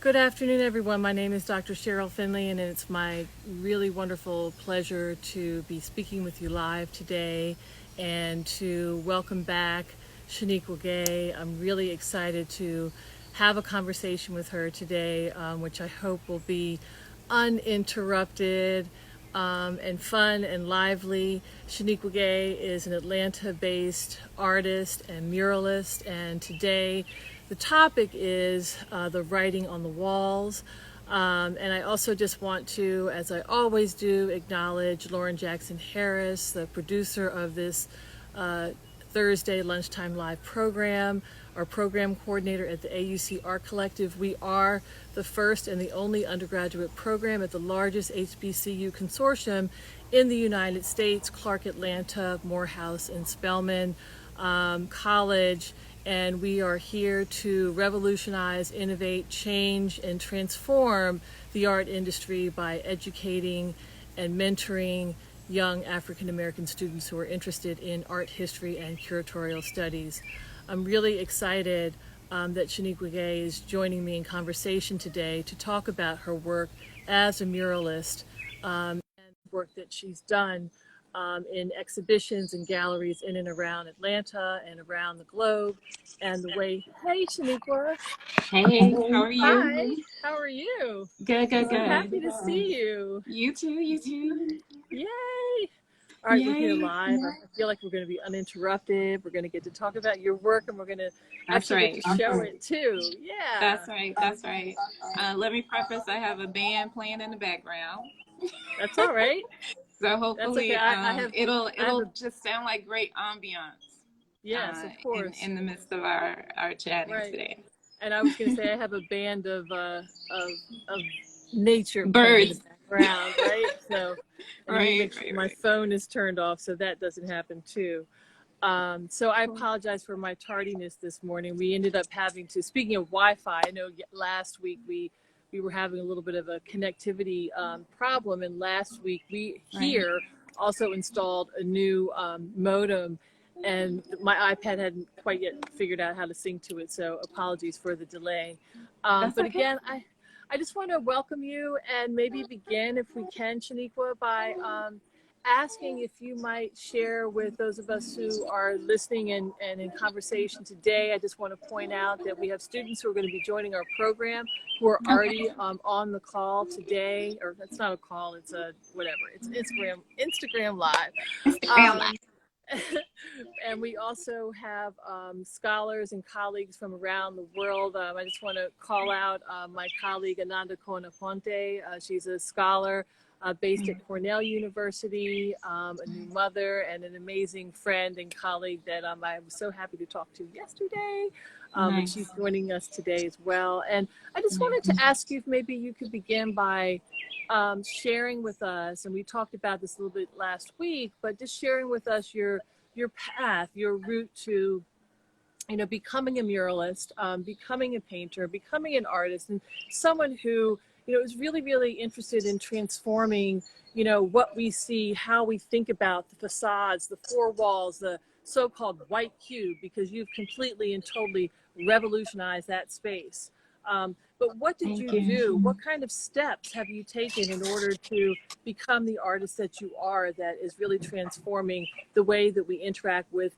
Good afternoon, everyone. My name is Dr. Cheryl Finley, and it's my really wonderful pleasure to be speaking with you live today and to welcome back Shanequa Gay. I'm really excited to have a conversation with her today, which I hope will be uninterrupted and fun and lively. Shanequa Gay is an Atlanta-based artist and muralist, and today the topic is the writing on the walls. And I also just want to, as I always do, acknowledge Lauren Jackson Harris, the producer of this Thursday Lunchtime Live program, our program coordinator at the AUC Art Collective. We are the first and the only undergraduate program at the largest HBCU consortium in the United States, Clark Atlanta, Morehouse, and Spelman College. And we are here to revolutionize, innovate, change, and transform the art industry by educating and mentoring young African American students who are interested in art history and curatorial studies. I'm really excited that Shanequa Gay is joining me in conversation today to talk about her work as a muralist and work that she's done in exhibitions and galleries in and around Atlanta and around the globe. And the way, hey Shanequa. Hey, how are Hi, you? how are you? Good, good, So good. happy to see you. You too, you too. Yay. All right, we're here Yay. live. I feel like we're going to be uninterrupted. We're going to get to talk about your work, and we're going to That's actually get right. to show it too. Yeah. That's right. That's right. Let me preface, I have a band playing in the background. That's all right. So That's okay. hopefully it'll I have a, just sound like great ambiance yes, of course. in the midst of our chatting Right. today. And I was going to say I have a band of nature playing in the Birds. background, right? So, and let me Right, make sure right, my right. phone is turned off so that doesn't happen too. So I apologize for my tardiness this morning. We ended up having to, speaking of Wi-Fi, I know last week we were having a little bit of a connectivity problem, and last week we Right. here also installed a new modem, and my iPad hadn't quite yet figured out how to sync to it, so apologies for the delay. That's But okay. again, I just want to welcome you and maybe begin, if we can, Shanequa, by asking if you might share with those of us who are listening and in conversation today. I just want to point out that we have students who are going to be joining our program who are Okay. already on the call today, or that's not a call, it's a whatever, it's Instagram Live. Instagram Um, Live. and we also have scholars and colleagues from around the world. I just want to call out my colleague Ananda Konafonte. She's a scholar based at Cornell University, a new mother, and an amazing friend and colleague that I was so happy to talk to yesterday. And she's Nice. joining us today as well. And I just wanted Nice. to ask you if maybe you could begin by sharing with us, and we talked about this a little bit last week, but just sharing with us your path, your route to becoming a muralist, becoming a painter, becoming an artist, and someone who is really, really interested in transforming what we see, how we think about the facades, the four walls, the so-called white cube, because you've completely and totally revolutionized that space. But what did Thank you you. do? What kind of steps have you taken in order to become the artist that you are, that is really transforming the way that we interact with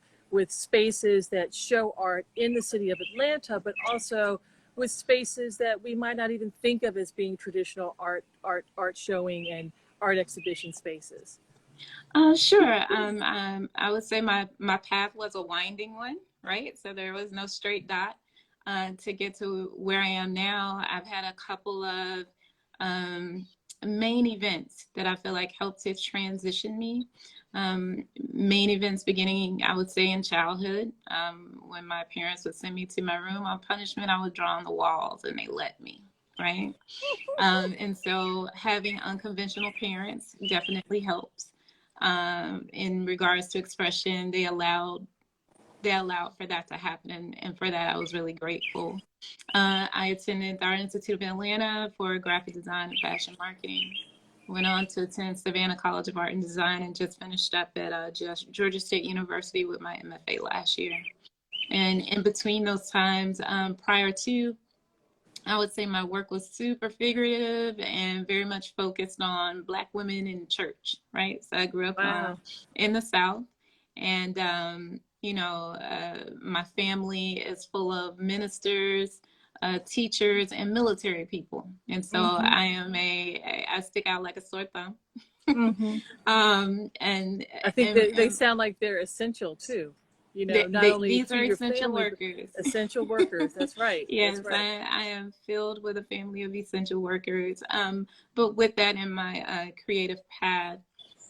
spaces that show art in the city of Atlanta, but also with spaces that we might not even think of as being traditional art showing and art exhibition spaces? Sure. I would say my path was a winding one, right? So there was no straight dot to get to where I am now. I've had a couple of um, main events that I feel like helped to transition me. Main events beginning, I would say, in childhood. When my parents would send me to my room on punishment, I would draw on the walls, and they let me, right? And so having unconventional parents definitely helps in regards to expression. They allowed for that to happen, and for that I was really grateful. I attended the Art Institute of Atlanta for graphic design and fashion marketing. Went on to attend Savannah College of Art and Design, and just finished up at Georgia State University with my MFA last year. And in between those times, prior to I would say my work was super figurative and very much focused on Black women in church, right? So I grew up Wow. in the South, and my family is full of ministers, teachers, and military people, and so Mm-hmm. I stick out like a sore thumb. Mm-hmm. um, and I think and that they and sound like they're essential too. Not only these to are your essential family, but workers. essential workers. That's right. That's Yes, right. I am filled with a family of essential workers. But with that in my creative path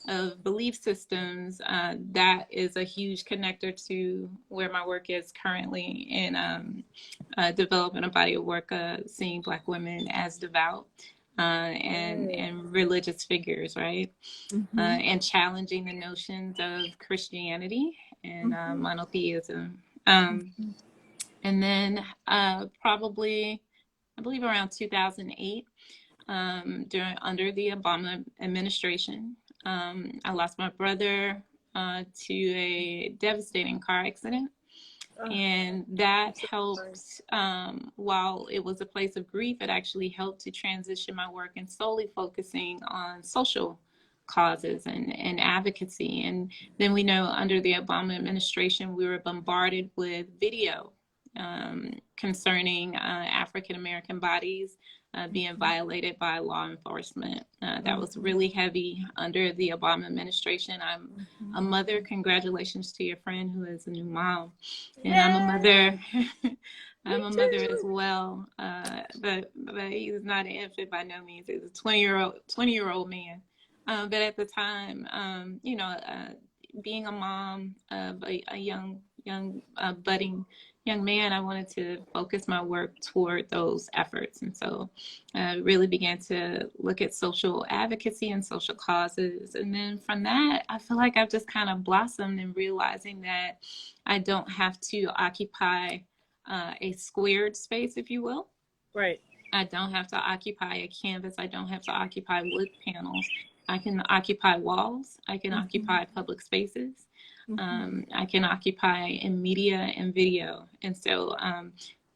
of belief systems, that is a huge connector to where my work is currently in developing a body of work, seeing Black women as devout Right. and religious figures, right? Mm-hmm. And challenging the notions of Christianity and Mm-hmm. monotheism. Mm-hmm. And then probably, I believe around 2008, under the Obama administration, I lost my brother to a devastating car accident. Oh, And I'm that so sorry. helped, while it was a place of grief, it actually helped to transition my work and solely focusing on social causes and advocacy. And then we know under the Obama administration, we were bombarded with video concerning African American bodies being Mm-hmm. violated by law enforcement. That was Mm-hmm. really heavy under the Obama administration. I'm Mm-hmm. a mother. Congratulations to your friend who is a new mom. And I'm a Yay! mother. Me I'm a mother as too. well. But he's not an infant by no means. He's a 20-year-old man. But at the time, being a mom of a young budding young man, I wanted to focus my work toward those efforts. And so I really began to look at social advocacy and social causes. And then from that, I feel like I've just kind of blossomed in realizing that I don't have to occupy a squared space, if you will. Right. I don't have to occupy a canvas. I don't have to occupy wood panels. I can occupy walls. I can Mm-hmm. occupy public spaces. Mm-hmm. I can occupy in media and video. And so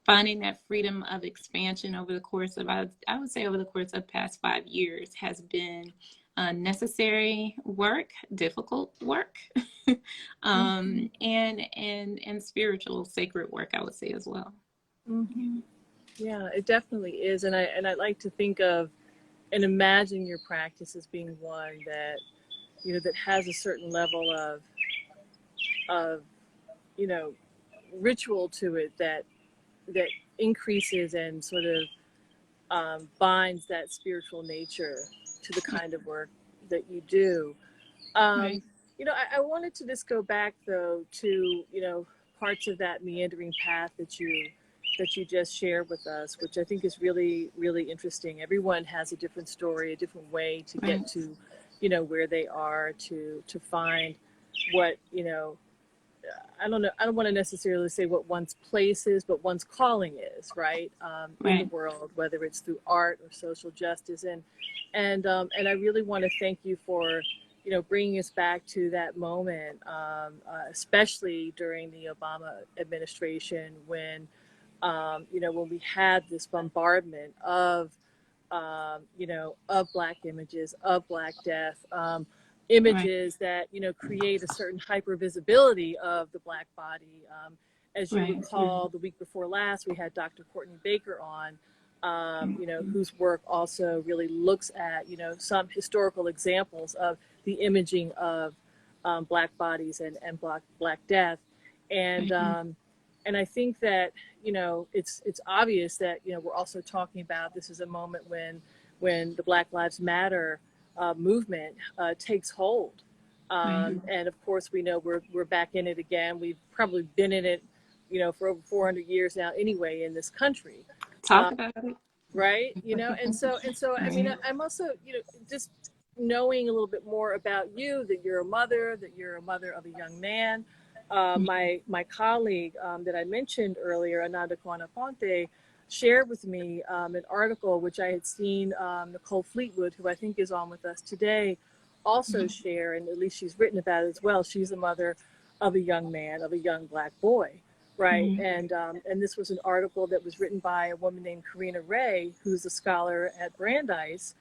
finding that freedom of expansion over the course of, I would say over the course of the past 5 years has been necessary work, difficult work, Mm-hmm. and spiritual, sacred work, I would say as well. Mm-hmm. Yeah, it definitely is, and I like to think of and imagine your practice as being one that that has a certain level of you know ritual to it that increases and sort of binds that spiritual nature to the kind of work that you do. Um, Right, I wanted to just go back though to parts of that meandering path that you just shared with us, which I think is really really interesting. Everyone has a different story, a different way to get right, to where they are to find what I don't know. I don't want to necessarily say what one's place is, but one's calling is, right, in the right. world, whether it's through art or social justice. And I really want to thank you for, bringing us back to that moment, especially during the Obama administration when we had this bombardment of Black images, of Black death, Right, images that create a certain hypervisibility of the Black body. As you right, recall, the week before last, we had Dr. Courtney Baker on, whose work also really looks at some historical examples of the imaging of Black bodies and Black death, and right, um, and I think that it's obvious that we're also talking about this is a moment when the Black Lives Matter movement takes hold. right. And of course, we know we're back in it again. We've probably been in it, for over 400 years now, anyway, in this country, Talk about it. right? And so, I mean, Right, I'm also, just knowing a little bit more about you, that you're a mother, of a young man. My colleague that I mentioned earlier, Ananda Quanaponte, shared with me an article which I had seen Nicole Fleetwood, who I think is on with us today, also share, and at least she's written about it as well. She's the mother of a young man, of a young Black boy, right? Mm-hmm. And this was an article that was written by a woman named Karina Ray, who's a scholar at Brandeis,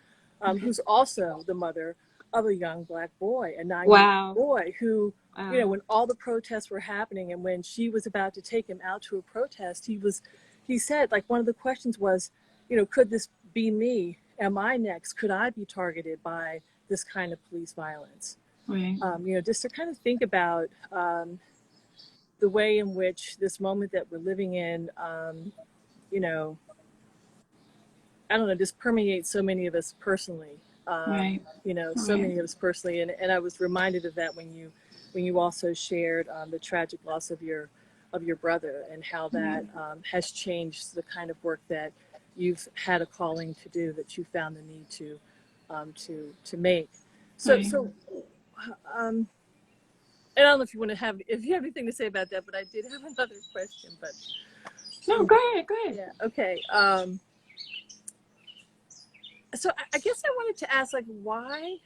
Mm-hmm. who's also the mother of a young black boy, a 9-year-old Wow. boy who, you know, Wow. when all the protests were happening and when she was about to take him out to a protest, he said, like, one of the questions was, you know, could this be me? Am I next? Could I be targeted by this kind of police violence? Right. You know, just to kind of think about the way in which this moment that we're living in, you know, I don't know, just permeates so many of us personally. Right. You know, so Right. many of us personally, and I was reminded of that when you also shared the tragic loss of your brother and how that Right. has changed the kind of work that you've had a calling to do, that you found the need to make. So Right. so um, and I don't know if you want to have if you have anything to say about that, but I did have another question. But No, go ahead. Go ahead. yeah, okay. So I guess I wanted to ask, like, why,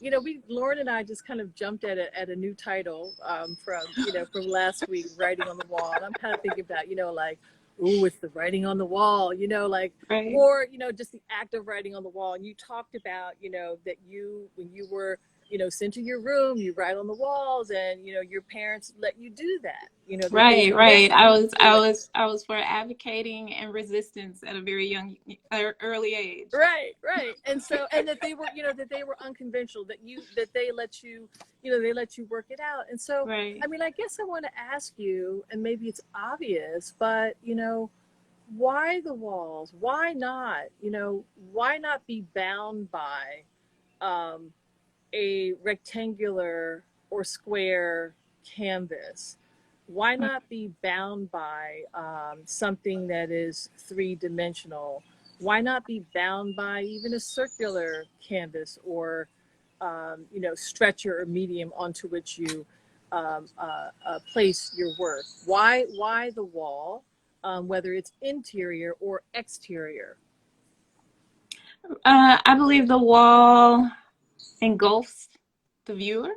you know, Lauren and I just kind of jumped at a new title from, you know, from last week, writing on the wall. And I'm kind of thinking about, you know, like, ooh, it's the writing on the wall, you know, like, Right. or, you know, just the act of writing on the wall. And you talked about, you know, that when you were, you know, sent to your room, you write on the walls, and, you know, your parents let you do that. You know, Right, they let right. you do it. I was for advocating and resistance at a very young, early age. Right, right. And so, and that they were, you know, that they were unconventional, that they let you, you know, they let you work it out. And so, Right. I mean, I guess I want to ask you, and maybe it's obvious, but, you know, why the walls? Why not, you know, why not be bound by um, a rectangular or square canvas? Why not be bound by something that is three-dimensional? Why not be bound by even a circular canvas or, you know, stretcher or medium onto which you place your work? Why the wall, whether it's interior or exterior? I believe the wall engulfs the viewer.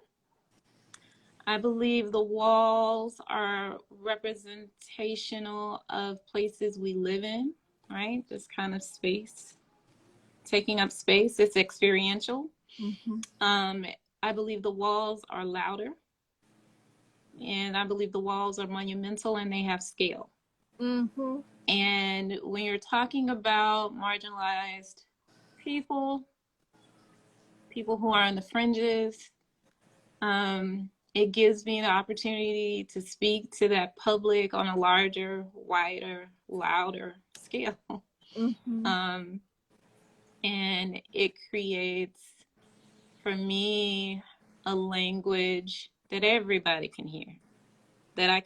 I believe the walls are representational of places we live in, right? This kind of space, taking up space. It's experiential. Mm-hmm. Um, I believe the walls are louder, and I believe the walls are monumental and they have scale. Mm-hmm. And when you're talking about marginalized people, people who are on the fringes, it gives me the opportunity to speak to that public on a larger, wider, louder scale. Mm-hmm. Um, and it creates, for me, a language that everybody can hear, that I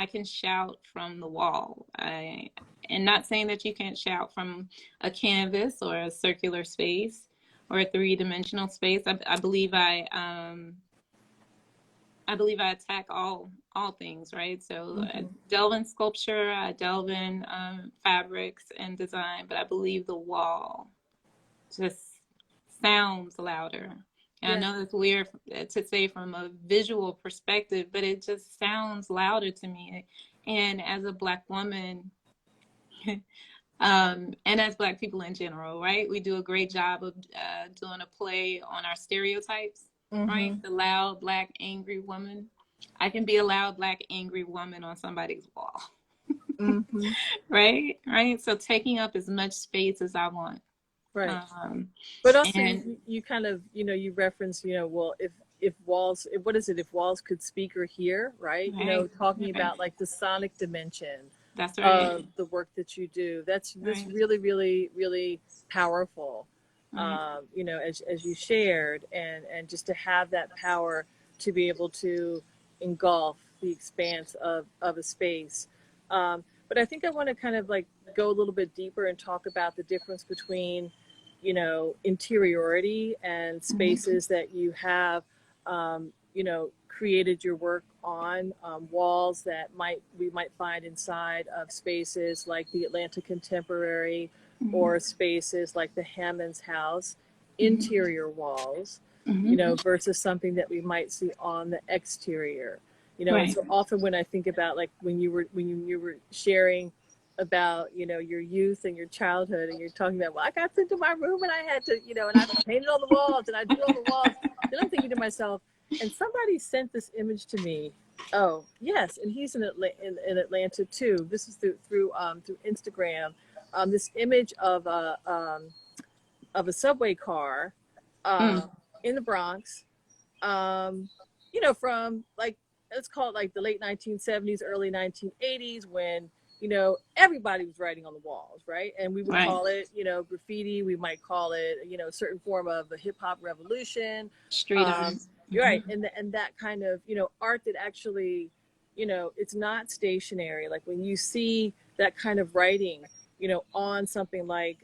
can shout from the wall. And not saying that you can't shout from a canvas or a circular space or a three-dimensional space. I believe I attack all things, right? So I Mm-hmm. delve in sculpture, I delve in fabrics and design, but I believe the wall just sounds louder. And I Yeah. know that's weird to say from a visual perspective, but it just sounds louder to me. And as a Black woman, and as Black people in general, right? We do a great job of doing a play on our stereotypes, right? Mm-hmm. The loud, Black, angry woman. I can be a loud, Black, angry woman on somebody's wall, Mm-hmm. right? Right. So taking up as much space as I want. Right. Um, But also, and you kind of, you know, you reference, you know, well, if walls, what is it? If walls could speak or hear, right? You know, right, talking right. about like the sonic dimension That's right. of the work that you do. That's Right. really, really, really powerful. Right. You know, as you shared, and just to have that power to be able to engulf the expanse of a space. But I think I want to kind of like go a little bit deeper and talk about the difference between, you know, interiority and Mm-hmm. spaces that you have, you know, created your work on, walls that we might find inside of spaces like the Atlanta Contemporary Mm-hmm. or spaces like the Hammond's House, Mm-hmm. interior walls, you Mm-hmm. know, versus something that we might see on the exterior. you know. And Right. so often when I think about like when you were sharing about, you know, your youth and your childhood, and you're talking about, well, I got into my room and I had to, you know, and I painted on the walls and I drew on the walls. Then I'm thinking to myself, and somebody sent this image to me. Oh yes, and he's in Atlanta too. This is through Instagram. This image of a subway car Mm. um, in the Bronx, um, you know, from like, let's call it like the late 1970s, early 1980s, when, you know, everybody was writing on the walls, right? And we would Right. call it, you know, graffiti. We might call it, you know, a certain form of a hip hop revolution. Street art. You're Hmm. right. And that kind of, you know, art that actually, you know, it's not stationary. Like when you see that kind of writing, you know, on something like,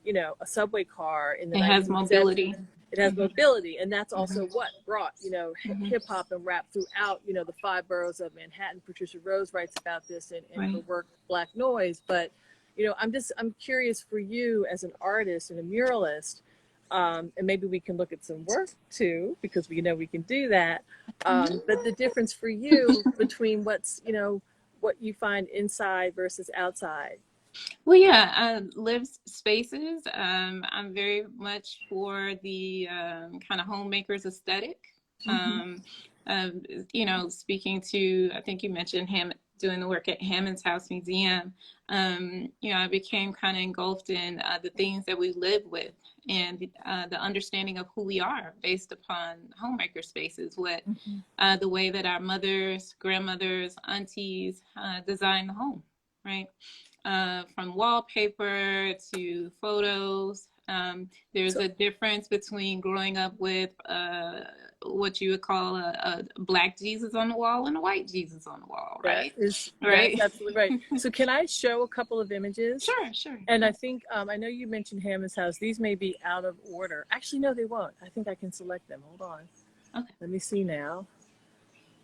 you know, a subway car in the It has 1970s, mobility. it has Hmm. mobility. And that's Hmm. also what brought, you know, Hmm. hip hop and rap throughout, you know, the five boroughs of Manhattan. Patricia Rose writes about this in her Right. work Black Noise. But, you know, I'm curious for you as an artist and a muralist, and maybe we can look at some work too, because we know we can do that. But the difference for you between what's, you know, what you find inside versus outside. Well, yeah, lived spaces. I'm very much for the kind of homemaker's aesthetic. Mm-hmm. Um, um, you know, speaking to, I think you mentioned doing the work at Hammond's House Museum. You know, I became kind of engulfed in the things that we live with, and the understanding of who we are based upon homemaker spaces. What Mm-hmm. the way that our mothers, grandmothers, aunties designed the home, right? From wallpaper to photos. There's So a difference between growing up with what you would call a black Jesus on the wall and a white Jesus on the wall, right? that's Right? absolutely right. So can I show a couple of images? Sure, sure. And I Yeah. think I know you mentioned Hammond's House. These may be out of order. Actually, no, they won't. I think I can select them. Hold on. Okay. Let me see now.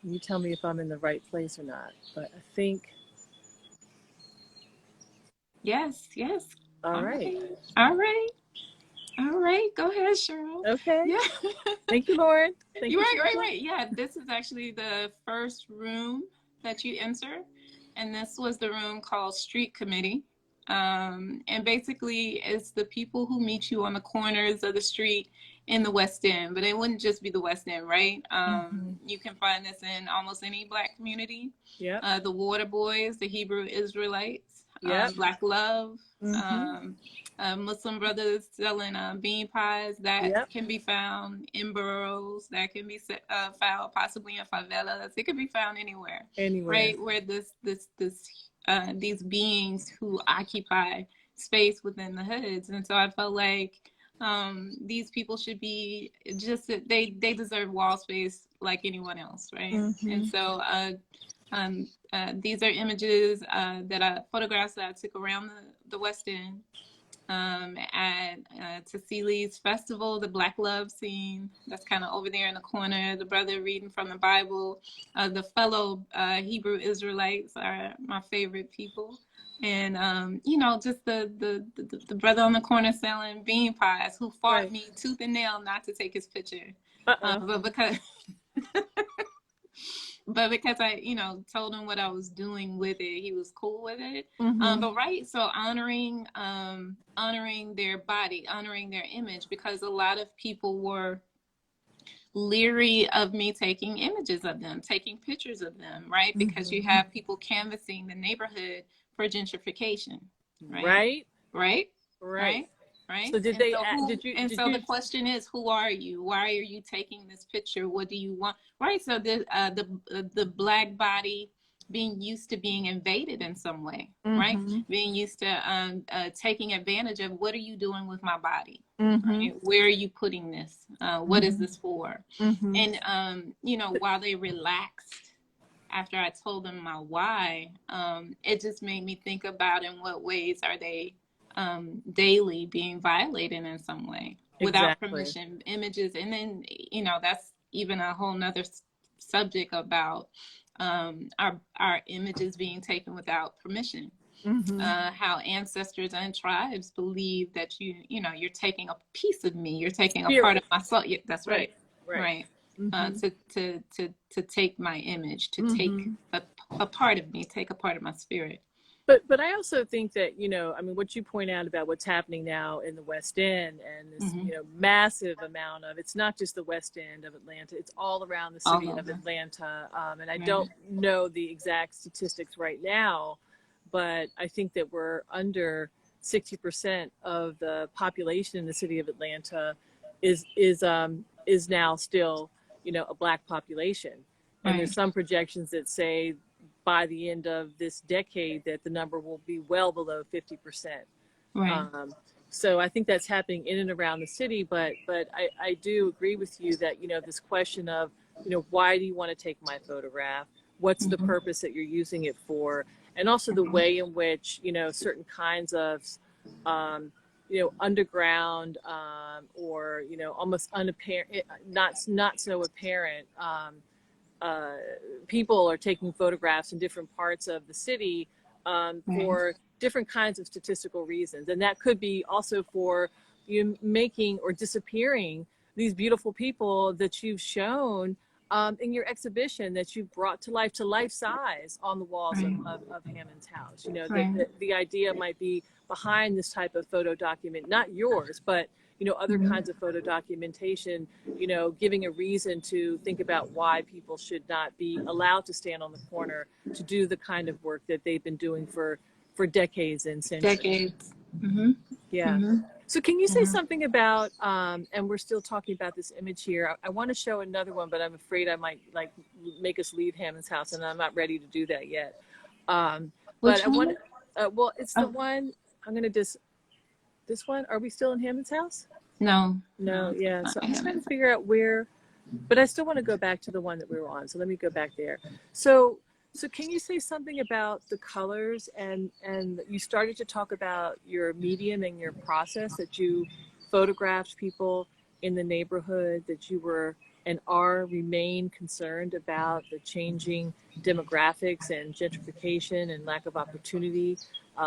You tell me if I'm in the right place or not. But I think, Yes, yes. all All right. right. All right. All right. Go ahead, Cheryl. Okay. Yeah. Thank you, Lauren. Thank You're you, right, right, Shanequa. right. Yeah, this is actually the first room that you enter. And this was the room called Street Committee. And basically, it's the people who meet you on the corners of the street in the West End. But it wouldn't just be the West End, right? Mm-hmm. You can find this in almost any Black community. Yep. The Water Boys, the Hebrew Israelites, Yep. Black Love, Mm-hmm. Muslim brothers selling bean pies that Yep. can be found in boroughs, that can be found possibly in favelas. It could be found anywhere, Anywhere. right? Where these beings who occupy space within the hoods, and so I felt like these people should be just they deserve wall space like anyone else, right? And Mm-hmm. so these are images photographs that I took around the West End at Tassili's festival, the Black Love scene. That's kind of over there in the corner. The brother reading from the Bible. The fellow Hebrew Israelites are my favorite people. And you know, just the brother on the corner selling bean pies who fought Right. me tooth and nail not to take his picture, Uh-uh. but because I, you know, told him what I was doing with it, he was cool with it. Mm-hmm. But right, so honoring their body, honoring their image, because a lot of people were leery of me taking images of them, taking pictures of them, right? Because you Mm-hmm. have people canvassing the neighborhood for gentrification, right? Right. Right? Right. Right? Right? So did And they? so who and Did so the you? question is, who are you? Why are you taking this picture? What do you want? Right? So the black body being used to being invaded in some way, right? Mm-hmm. Being used to taking advantage of, what are you doing with my body? Mm-hmm. Right? Where are you putting this? What is Mm-hmm. this for? Mm-hmm. And you know, while they relaxed after I told them my why, it just made me think about in what ways are they daily being violated in some way without Exactly. permission, images. And then, you know, that's even a whole nother subject about our images being taken without permission. Mm-hmm. How ancestors and tribes believe that you know, you're taking a piece of me, you're taking a part of Spirit. my soul. Yeah, that's Right. right. Right. Right. Mm-hmm. to take my image, to take Mm-hmm. a part of me, take a part of my spirit. But I also think that, I mean, what you point out about what's happening now in the West End and this, Hmm. massive amount of, it's not just the West End of Atlanta, it's all around the All city of over. Atlanta. And I Right. don't know the exact statistics right now, but I think that we're under 60% of the population in the city of Atlanta is now still, a black population. And there's Right. some projections that say by the end of this decade that the number will be well below 50%. Right. Um, so I think that's happening in and around the city, but I do agree with you that, this question of, why do you want to take my photograph? What's the Hmm. purpose that you're using it for? And also the Hmm. way in which, certain kinds of, underground, or, almost unapparent, not so apparent, uh, people are taking photographs in different parts of the city, Right. for different kinds of statistical reasons. And that could be also for you making or disappearing these beautiful people that you've shown, in your exhibition that you've brought to life size on the walls Right. of Hammond's house. Right. The idea might be behind this type of photo document, not yours, but other Hmm. kinds of photo documentation, giving a reason to think about why people should not be allowed to stand on the corner to do the kind of work that they've been doing for decades and centuries. Decades. Hmm. Yeah. Hmm. So can you say Hmm. something about, and we're still talking about this image here. I want to show another one, but I'm afraid I might like make us leave Hammond's house, and I'm not ready to do that yet. But Which I want, one? well, it's the Oh, one, I'm going to just, this one, are we still in Hammond's house? no, No, no, that's yeah. not So I'm trying to Hammond's. figure out where, but I still want to go back to the one that we were on. So let me go back there. So, so can you say something about the colors, and you started to talk about your medium and your process, that you photographed people in the neighborhood, that you were and remain concerned about the changing demographics and gentrification and lack of opportunity,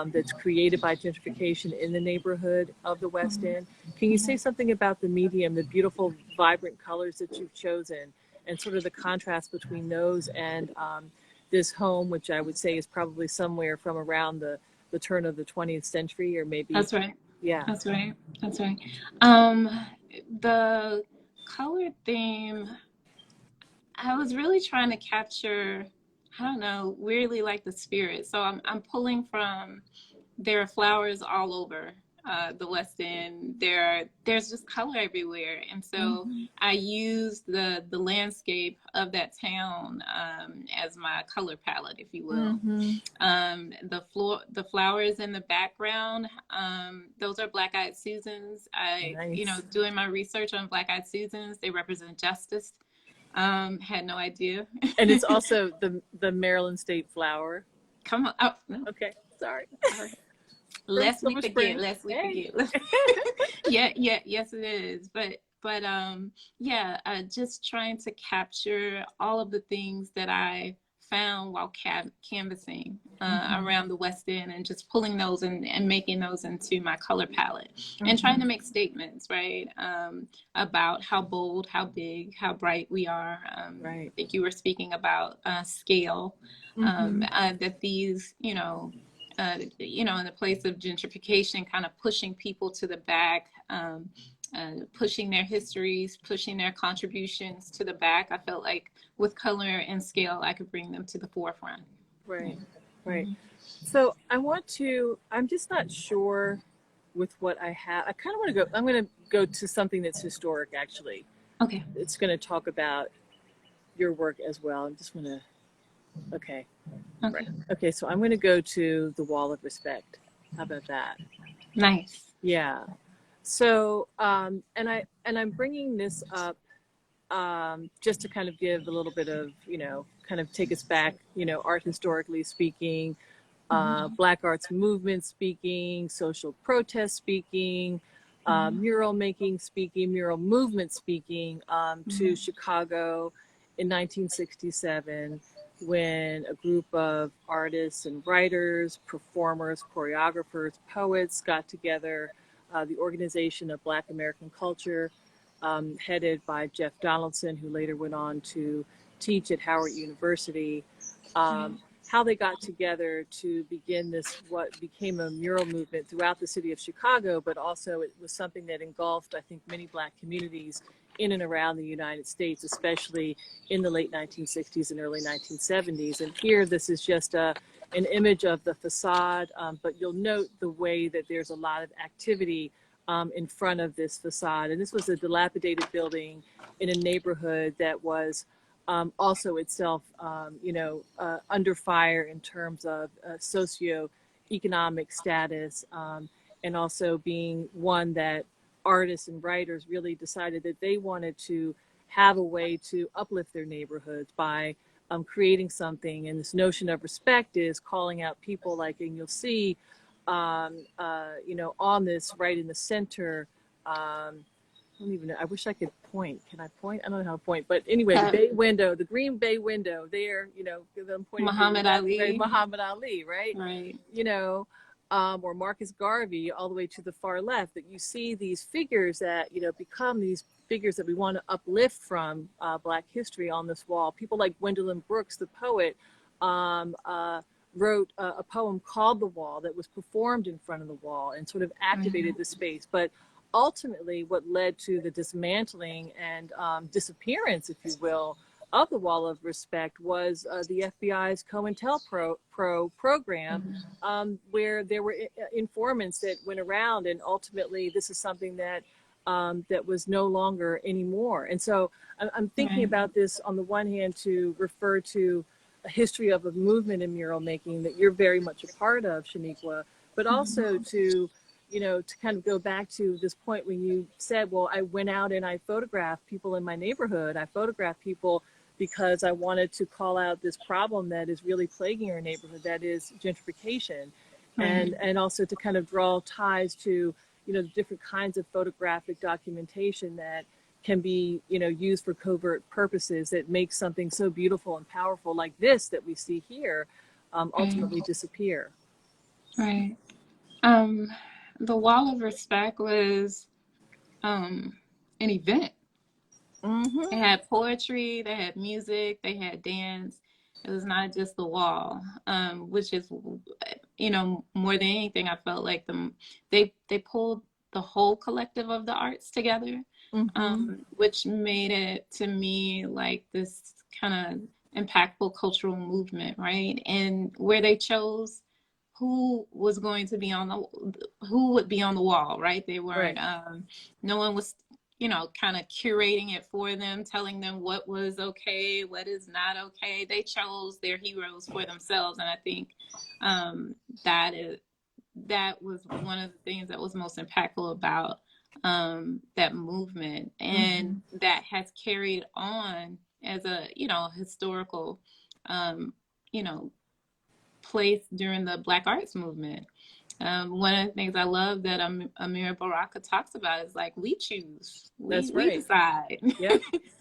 that's created by gentrification in the neighborhood of the West Mhm. End. Can you say Mhm. something about the medium, the beautiful, vibrant colors that you've chosen, and sort of the contrast between those and, this home, which I would say is probably somewhere from around the turn of the 20th century, or maybe, That's right. yeah. That's right. That's right. Um, the color theme, I was really trying to capture, I don't know, weirdly like the spirit. So I'm pulling from, there are flowers all over the West End. There's just color everywhere, and so Mm-hmm. I used the landscape of that town as my color palette, if you will. Mm-hmm. The flowers in the background, those are black-eyed Susans. Nice. Doing my research on black-eyed Susans, they represent justice. Had no idea. And it's also the Maryland state flower. Come on. Oh, no. Okay, sorry. Sorry. From Lest we Silver forget, Spring. lest we Hey. forget. Yeah, yeah, yes it is. But yeah, just trying to capture all of the things that I found while canvassing Mm-hmm. around the West End, and just pulling those and making those into my color palette, and trying Mm-hmm. to make statements, right? About how bold, how big, how bright we are. I Right. think you were speaking about scale, Mm-hmm. that these, in the place of gentrification, kind of pushing people to the back, pushing their histories, pushing their contributions to the back. I felt like with color and scale, I could bring them to the forefront. Yeah. Right. Right. Hmm. So I'm just not sure with what I have. I kind of want to I'm going to go to something that's historic, actually. Okay. It's going to talk about your work as well. I just want to, okay. Right. Okay. Okay. So I'm going to go to the Wall of Respect. How about that? Nice. Yeah. So, and I'm bringing this up, just to kind of give a little bit of, kind of take us back, art historically speaking, Hmm. Black arts movement speaking, social protest speaking, Hmm. mural making speaking, mural movement speaking, to Hmm. Chicago in 1967, when a group of artists and writers, performers, choreographers, poets got together, the Organization of Black American Culture, headed by Jeff Donaldson, who later went on to teach at Howard University, how they got together to begin this, what became a mural movement throughout the city of Chicago, but also it was something that engulfed, I think, many Black communities in and around the United States, especially in the late 1960s and early 1970s. And here, this is just an image of the facade, but you'll note the way that there's a lot of activity in front of this facade. And this was a dilapidated building in a neighborhood that was also itself, under fire in terms of socioeconomic status, and also being one that artists and writers really decided that they wanted to have a way to uplift their neighborhoods by creating something. And this notion of respect is calling out people like, and you'll see, on this right in the center, I don't even know. I wish I could point. Can I point? I don't know how to point. But anyway, the bay window, the green bay window there, I'm pointing Muhammad Ali. Right, Muhammad Ali, right? Right. Or Marcus Garvey all the way to the far left, that you see these figures that, become these figures that we want to uplift from Black history on this wall. People like Gwendolyn Brooks, the poet, wrote a poem called The Wall that was performed in front of the wall and sort of activated the space. But ultimately, what led to the dismantling and disappearance, if you will, of the Wall of Respect was the FBI's COINTELPRO program, where there were informants that went around, and ultimately this is something that that was no longer anymore. And so I'm thinking about this on the one hand to refer to a history of a movement in mural making that you're very much a part of, Shanequa, but also to to kind of go back to this point when you said, well, I went out and I photographed people in my neighborhood. I photographed people because I wanted to call out this problem that is really plaguing our neighborhood, that is gentrification. And also to kind of draw ties to, the different kinds of photographic documentation that can be, used for covert purposes that make something so beautiful and powerful like this that we see here ultimately disappear. Right. The Wall of Respect was an event. They had poetry, they had music, they had dance. It was not just the wall, which is, more than anything, I felt like they pulled the whole collective of the arts together, which made it to me like this kind of impactful cultural movement, right? And where they chose who was going to be who would be on the wall, right? They weren't, no one was, kind of curating it for them, telling them what was okay, what is not okay. They chose their heroes for themselves. And I think that was one of the things that was most impactful about that movement. And that has carried on as a, historical, place during the Black arts movement. One of the things I love that Amir Baraka talks about is like, we choose. That's right. We decide. Yeah.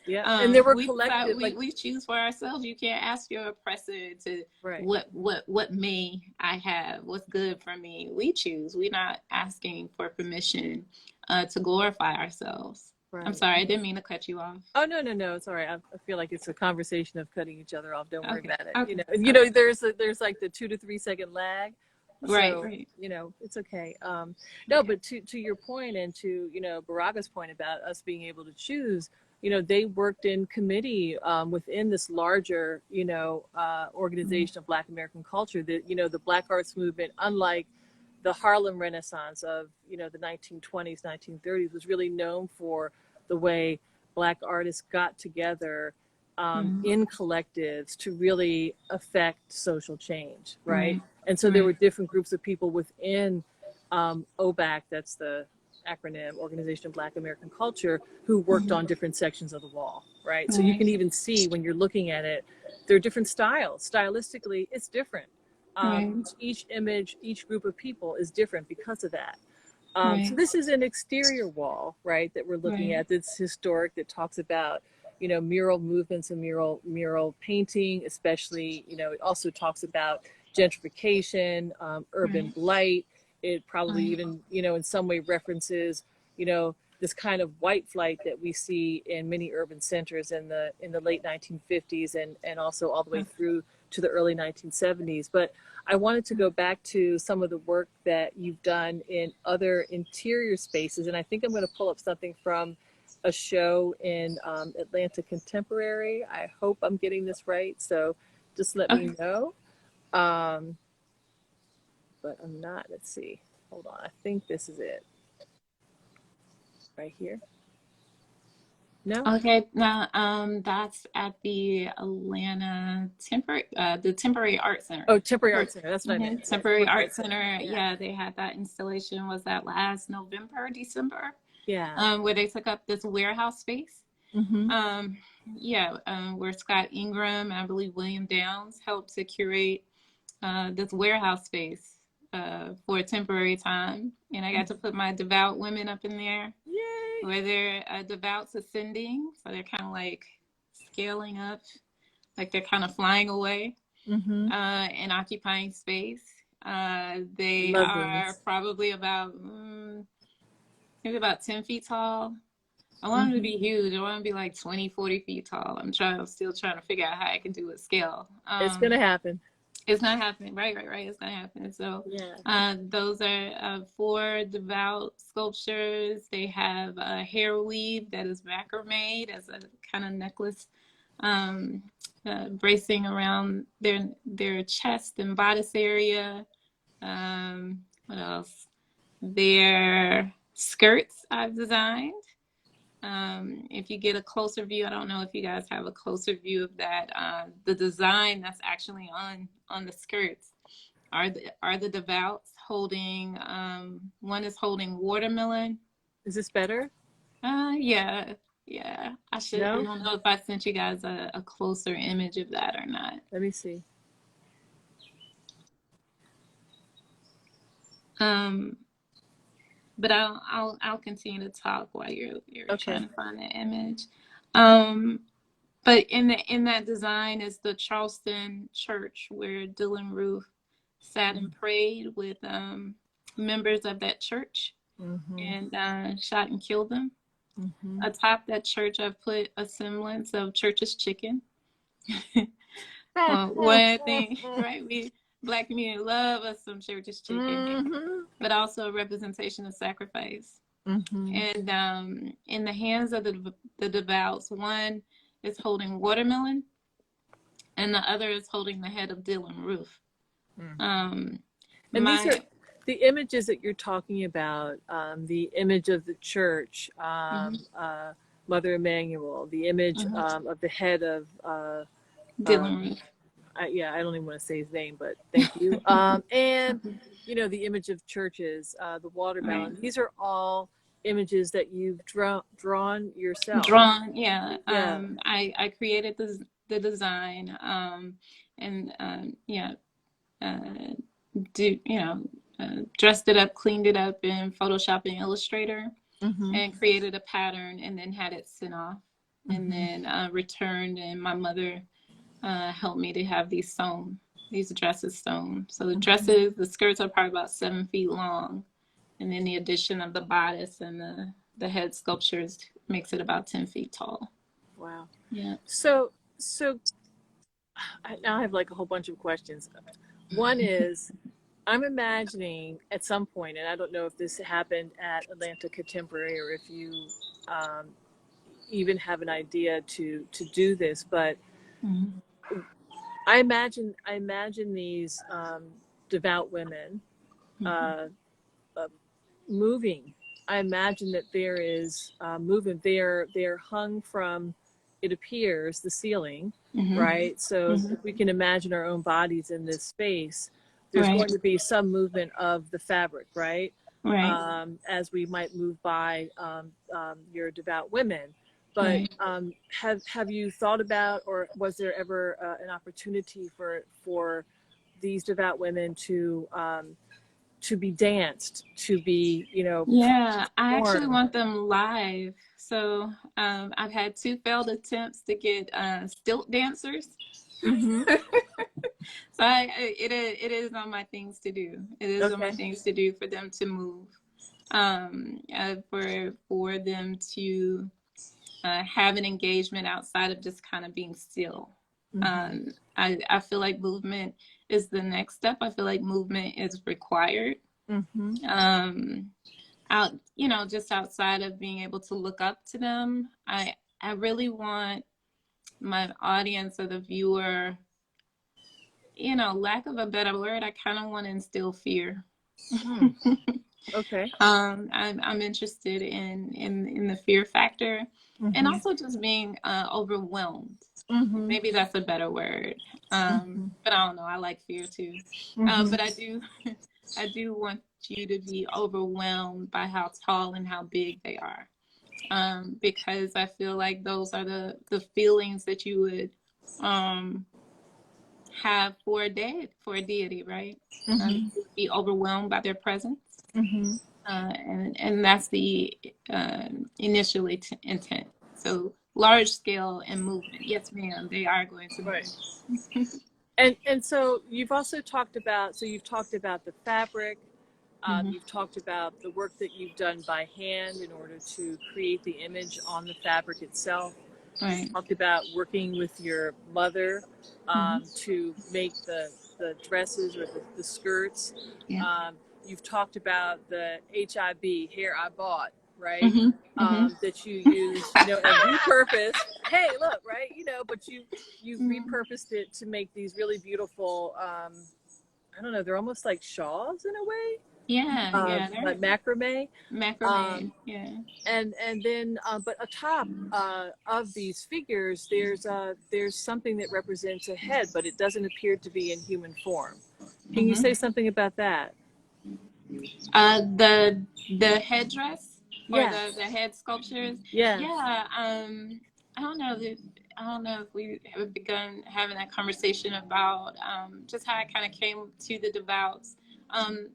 Yeah. And there were collective. We choose for ourselves. You can't ask your oppressor to what may I have, what's good for me. We choose. We're not asking for permission to glorify ourselves. Right. I'm sorry, I didn't mean to cut you off. Oh, no. It's all right. I feel like it's a conversation of cutting each other off. Don't worry about it. Okay. There's like the 2 to 3 second lag. Right. It's okay. No, but to your point and to, Baraka's point about us being able to choose, they worked in committee within this larger, organization of Black American culture that, the Black arts movement, unlike the Harlem Renaissance of, the 1920s, 1930s, was really known for the way Black artists got together in collectives to really affect social change, right? And so there were different groups of people within OBAC, that's the acronym, Organization of Black American Culture, who worked on different sections of the wall, right? So you can even see when you're looking at it, there are different styles. Stylistically, it's different. Each image, each group of people is different because of that. So this is an exterior wall, right, that we're looking at that's historic, that talks about, mural movements and mural painting, especially, it also talks about gentrification, urban blight. It probably even, in some way references, this kind of white flight that we see in many urban centers in the late 1950s and also all the way through to the early 1970s. But I wanted to go back to some of the work that you've done in other interior spaces, and I think I'm going to pull up something from a show in Atlanta Contemporary. I hope I'm getting this right, so just let me know. But I'm not. Let's see. Hold on. I think this is it. Right here. No? Okay, now that's at the Temporary Art Center. Oh, Temporary Art Center. That's what I meant. Yes, Temporary Art Art Center. Yeah. Yeah, they had that installation. Was that last November, December? Yeah. Where they took up this warehouse space. Where Scott Ingram, I believe William Downs helped to curate this warehouse space for a temporary time, and I got to put my devout women up in there. Yay! Where they're devouts ascending, so they're kind of like scaling up, like they're kind of flying away and occupying space. They are probably about maybe about 10 feet tall. I want them to be huge. I want them to be like 20, 40 feet tall. I'm still trying to figure out how I can do a scale. It's gonna happen. It's not happening. Right. It's not happening. So those are 4 devout sculptures. They have a hair weave that is macrame as a kind of necklace, bracing around their chest and bodice area. What else? Their skirts I've designed. If you get a closer view, I don't know if you guys have a closer view of that. The design that's actually on the skirts are the devouts holding. One is holding watermelon. Is this better? Yeah. I should. No? I don't know if I sent you guys a closer image of that or not. Let me see. But I'll continue to talk while you're trying to find the image. But in that design is the Charleston Church where Dylan Roof sat and prayed with members of that church and shot and killed them. Atop that church, I've put a semblance of Church's chicken. One thing, right? Black community love us some Church's chicken, but also a representation of sacrifice. And in the hands of the devouts, one is holding watermelon, and the other is holding the head of Dylan Roof. And these are the images that you're talking about. The image of the church, Mother Emanuel, the image of the head of Dylan Roof. I don't even want to say his name, but thank you. And the image of churches, the watermelon. Right. These are all images that you've drawn yourself. I created the design, dressed it up, cleaned it up in Photoshop and Illustrator, and created a pattern, and then had it sent off, and then returned. And my mother helped me to have these dresses sewn. So the skirts are probably about 7 feet long, and then the addition of the bodice and the head sculptures makes it about 10 feet tall. Wow. Yeah. So now I have like a whole bunch of questions. One is, I'm imagining at some point, and I don't know if this happened at Atlanta Contemporary or if you even have an idea to do this, but I imagine these devout women moving. I imagine that there is movement. They're hung from, it appears, the ceiling, right? So if we can imagine our own bodies in this space, there's going to be some movement of the fabric, right? As we might move by your devout women. But have you thought about, or was there ever an opportunity for these devout women to be danced, to be, I actually want them live. So I've had 2 failed attempts to get stilt dancers. So it is on my things to do. It is on my things to do for them to move. for them to have an engagement outside of just kind of being still. I feel like movement is the next step. I feel like movement is required. Out, just outside of being able to look up to them, I really want my audience or the viewer, lack of a better word, I kind of want to instill fear. Okay. I'm interested in the fear factor, and also just being overwhelmed. Maybe that's a better word. But I don't know. I like fear too. But I do want you to be overwhelmed by how tall and how big they are, because I feel like those are the feelings that you would have for a deity, right? Be overwhelmed by their presence. And that's the initial intent. So large scale and movement. Yes, ma'am. They are going to move. And so you've also talked about the fabric. You've talked about the work that you've done by hand in order to create the image on the fabric itself. Right. You've talked about working with your mother to make the dresses or the skirts. Yeah. You've talked about the HIB, hair I bought, right? That you use, and repurposed. Hey, look, right? But you've repurposed it to make these really beautiful, I don't know, they're almost like shawls in a way. Yeah, Like macrame. Yeah. And then, but atop of these figures, there's something that represents a head, but it doesn't appear to be in human form. Can you say something about that? The headdress or Yeah. the head sculptures. Yeah. Yeah. I don't know if we have begun having that conversation about just how I kind of came to the devouts.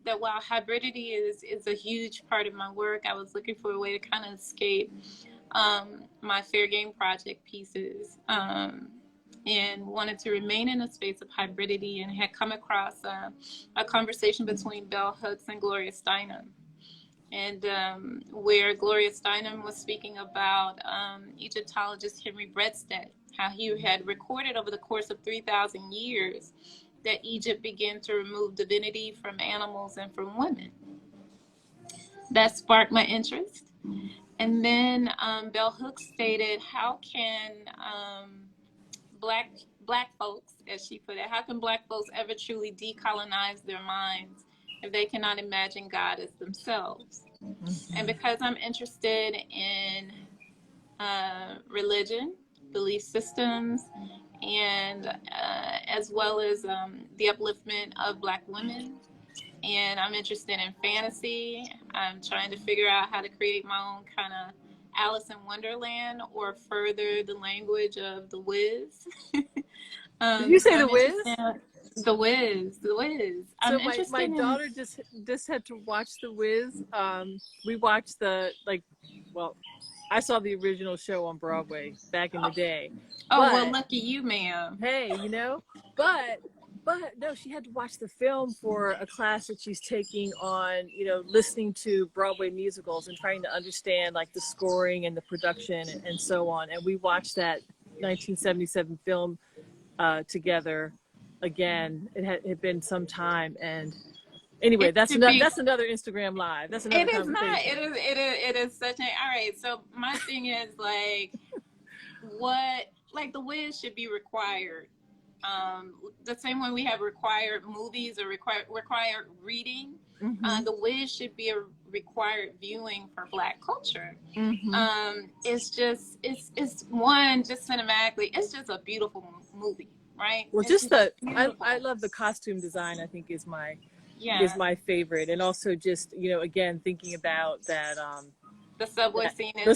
That while hybridity is a huge part of my work, I was looking for a way to kind of escape my fair game project pieces, and wanted to remain in a space of hybridity, and had come across a conversation between Bell Hooks and Gloria Steinem. And where Gloria Steinem was speaking about Egyptologist Henry Breadstead, how he had recorded over the course of 3,000 years that Egypt began to remove divinity from animals and from women. That sparked my interest. And then Bell Hooks stated, how can black folks, as she put it, how can black folks ever truly decolonize their minds if they cannot imagine God as themselves? And because I'm interested in religion, belief systems, and as well as the upliftment of Black women, and I'm interested in fantasy, I'm trying to figure out how to create my own kind of Alice in Wonderland, or further the language of the Wiz. Did you say the Wiz? The Wiz. So my daughter just had to watch the Wiz. We watched I saw the original show on Broadway back in the day. Well, lucky you, ma'am. Hey, but no, she had to watch the film for a class that she's taking on, listening to Broadway musicals and trying to understand like the scoring and the production and so on. And we watched that 1977 film together again. It had been some time, and anyway, that's another Instagram live. That's another conversation. It is such a, all right. So my thing is the Wiz should be required. The same way we have required movies or required reading, the Wiz should be a required viewing for Black culture. It's one, just cinematically, it's just a beautiful movie, right? Well, I love the costume design. I think is my favorite, and also just again thinking about that the subway scene is the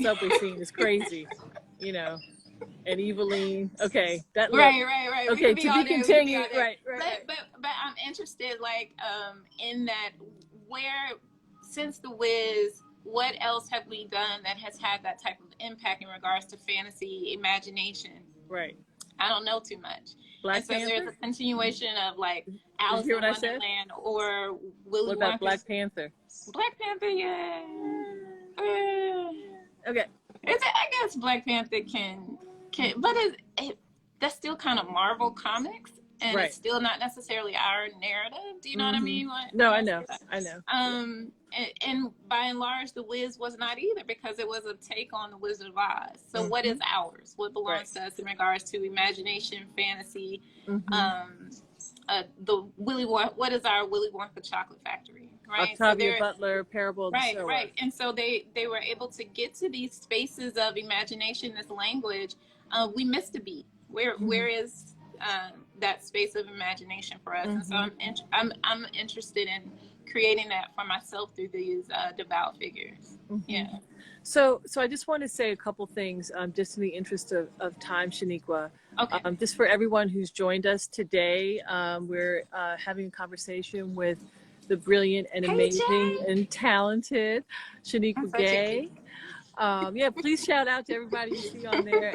subway scene is crazy, and Eveline. Okay, that right. Okay, to be continued. Right. But I'm interested, in that, where, since the Wiz, what else have we done that has had that type of impact in regards to fantasy, imagination? Right. I don't know too much. And Black so there's Panther? a continuation of like Did you Alice hear in what I said? Wonderland or Willy What about Wonka's Black Panther? Black Panther. Yeah. Okay. I guess Black Panther can, but that's still kind of Marvel comics, and it's Right. still not necessarily our narrative. Do you know what I mean? No, When I I say know. that? I know. And by and large, The Wiz was not either because it was a take on The Wizard of Oz. So what is ours? What Right. belongs to us in regards to imagination, fantasy? Mm-hmm. What is our Willy Wonka chocolate factory? Right. So Octavia there. Butler, Parable of the Right, Sower. right. And so they were able to get to these spaces of imagination, this language. We missed a beat. Where is that space of imagination for us? And so I'm interested in creating that for myself through these devout figures. Yeah. So I just want to say a couple things, just in the interest of time, Shanequa. Okay. Just for everyone who's joined us today, we're having a conversation with the brilliant and amazing and talented Shanequa Gay. Yeah, please shout out to everybody you see on there.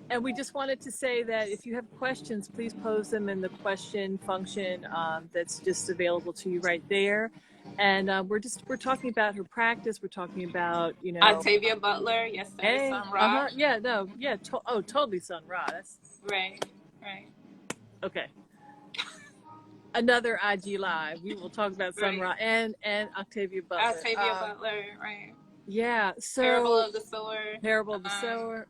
And we just wanted to say that if you have questions, please pose them in the question function that's just available to you right there. And we're talking about her practice. We're talking about, Octavia Butler, yes, sir. Hey, Sun Ra. yeah, no, yeah, totally Sun Ra. That's Right, right. okay. Another IG live. We will talk about Sun Ra and Octavia Butler. Octavia Butler, right. Yeah. So Parable of the Sower. Parable of the Sower.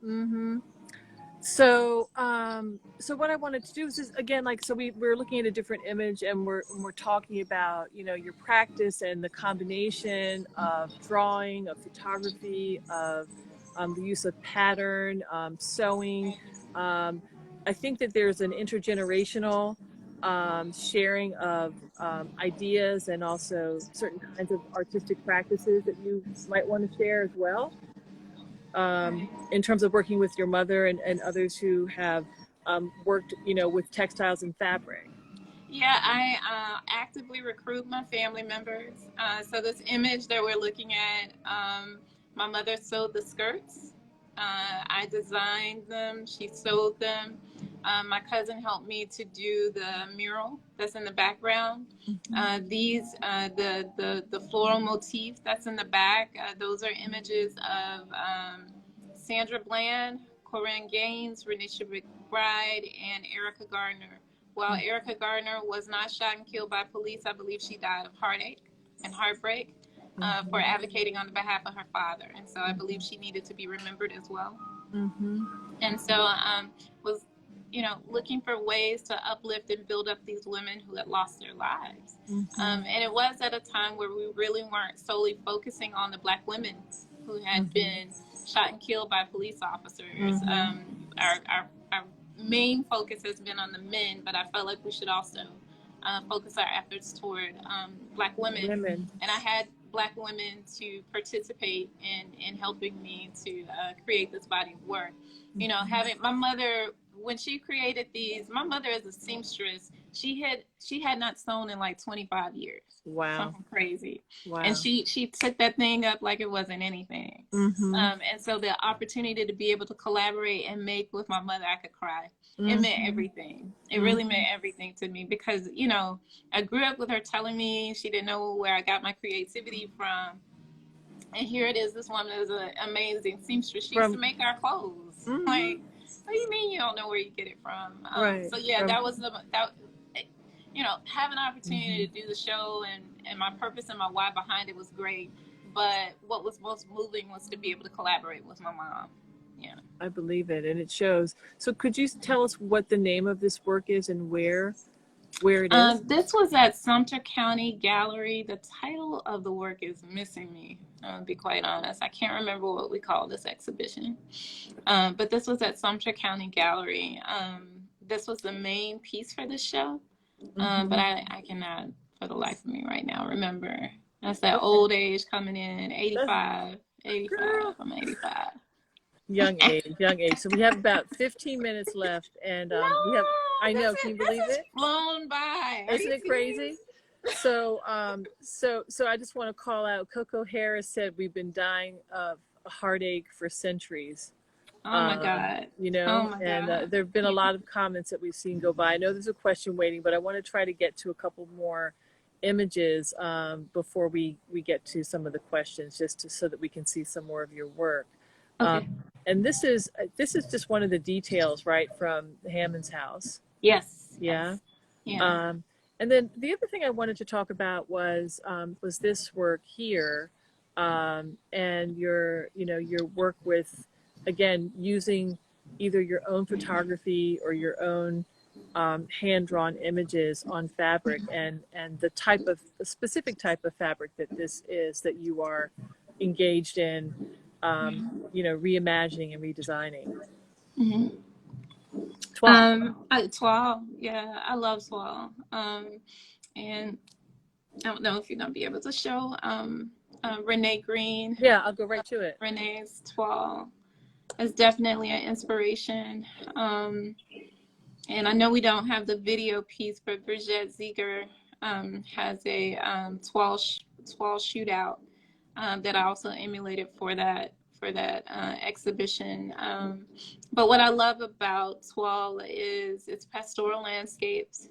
So what I wanted to do is just, again, we're looking at a different image, and we're talking about, your practice and the combination of drawing, of photography, of the use of pattern, sewing. I think that there's an intergenerational sharing of ideas and also certain kinds of artistic practices that you might want to share as well. In terms of working with your mother and others who have worked, with textiles and fabric. Yeah, I actively recruit my family members. So this image that we're looking at, my mother sewed the skirts. I designed them. She sewed them. My cousin helped me to do the mural that's in the background. The floral motif that's in the back, those are images of Sandra Bland, Corinne Gaines, Renisha McBride, and Erica Gardner. While Erica Gardner was not shot and killed by police, I believe she died of heartache and heartbreak for advocating on behalf of her father. And so I believe she needed to be remembered as well. And so was, looking for ways to uplift and build up these women who had lost their lives. And it was at a time where we really weren't solely focusing on the Black women who had been shot and killed by police officers. Our main focus has been on the men, but I felt like we should also focus our efforts toward Black women. And I had Black women to participate in helping me to create this body of work. Having my mother, when she created these, my mother is a seamstress. She had not sewn in like 25 years. Wow. Something crazy. Wow. And she took that thing up like it wasn't anything. And so the opportunity to be able to collaborate and make with my mother, I could cry. It meant everything. It really meant everything to me because, I grew up with her telling me she didn't know where I got my creativity from. And here it is, this woman is an amazing seamstress. She used to make our clothes. Like, what do you mean you don't know where you get it from? So yeah, that was having an opportunity to do the show and my purpose and my why behind it was great. But what was most moving was to be able to collaborate with my mom. Yeah. I believe it, and it shows. So could you tell us what the name of this work is and where it is? This was at Sumter County Gallery. The title of the work is missing me. To be quite honest, I can't remember what we call this exhibition. But this was at Sumter County Gallery. This was the main piece for this show. But I cannot, for the life of me right now, remember. That's that old age coming in, 85. I'm 85. Young age. So we have about 15 minutes left, and we have. I know. Can you believe it? Flown by. Isn't it crazy? So I just want to call out. Coco Harris said we've been dying of heartache for centuries. Oh my God. You Oh know, my and God. there have been a Yeah. lot of comments that we've seen go by. I know there's a question waiting, but I want to try to get to a couple more images before we get to some of the questions, so that we can see some more of your work. Um, Okay. and this is just one of the details, right, from Hammond's house. Yes. Yeah. Yes. Yeah. Um, and then the other thing I wanted to talk about was this work here, and your work with, again, using either your own photography or your own hand drawn images on fabric, and the specific type of fabric that this is that you are engaged in, reimagining and redesigning. Mm-hmm. Toile. Toile. Yeah, I love toile. And I don't know if you're gonna be able to show Renee Green. Yeah, I'll go right to it. Renee's toile is definitely an inspiration. And I know we don't have the video piece, but Brigitte Ziegler has a toile shootout that I also emulated for that exhibition. But what I love about toile is its pastoral landscapes.